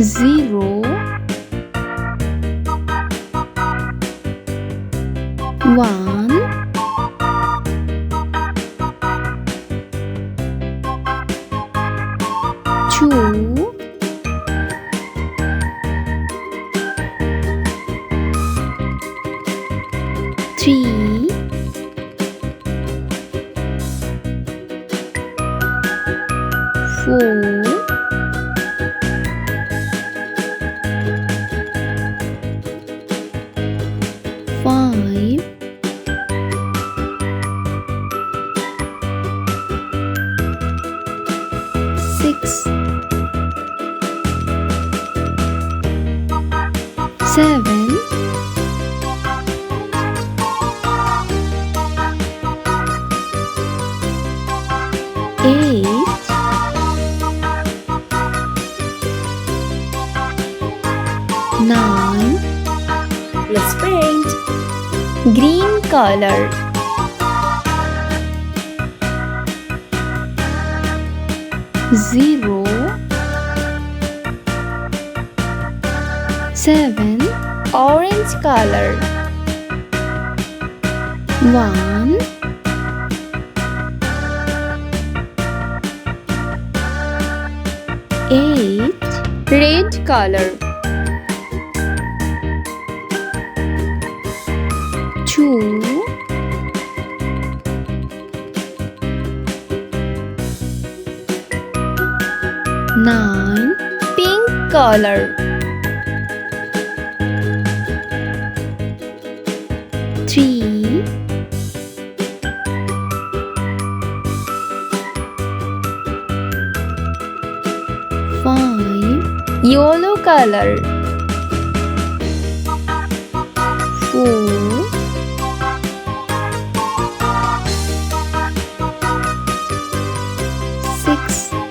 0 1 2 3 4 5 6 7 8 9 Let's paint. green color 0 7 orange color 1 8 red color 2 9 pink color 3 5 yellow color 4 6